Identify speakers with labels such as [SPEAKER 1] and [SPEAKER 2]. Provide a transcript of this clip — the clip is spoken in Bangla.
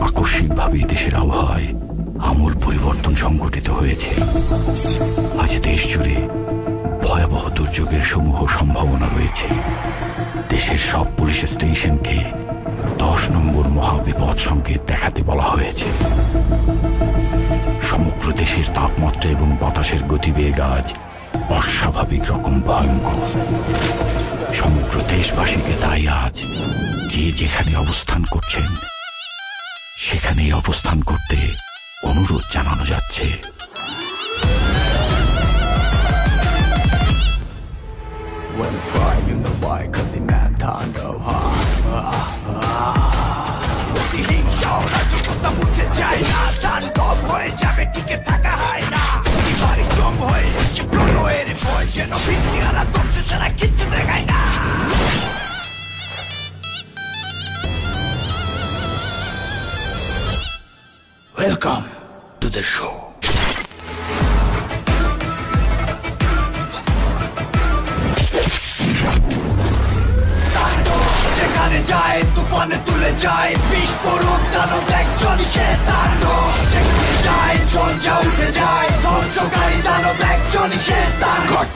[SPEAKER 1] আকস্মিকভাবে দেশের আবহাওয়ায় আমূল পরিবর্তন সংঘটিত হয়েছে। আজ দেশ জুড়ে ভয়াবহ দুর্যোগের সমূহ সম্ভাবনা রয়েছে। দেশের সব পুলিশ স্টেশনকে 10 নম্বর মহাবিপদ সংকেত দেখাতে বলা হয়েছে। সমগ্র দেশের তাপমাত্রা এবং বাতাসের গতিবেগ আজ অস্বাভাবিক রকম ভয়ঙ্কর। সমগ্র দেশবাসীকে তাই আজ যে যেখানে অবস্থান করছেন সেখানেই অবস্থান করতে অনুরোধ জানানো যাচ্ছে।
[SPEAKER 2] Welcome to the show. যেখানে যায় তুফানে তুলে যায় বিস্ফোরক দানব একজনই সে তাণ্ডব। যেখানে যায় ঝঞ্ঝা উঠে যায় ধ্বংসকারী দানব একজনই সে তাণ্ডব।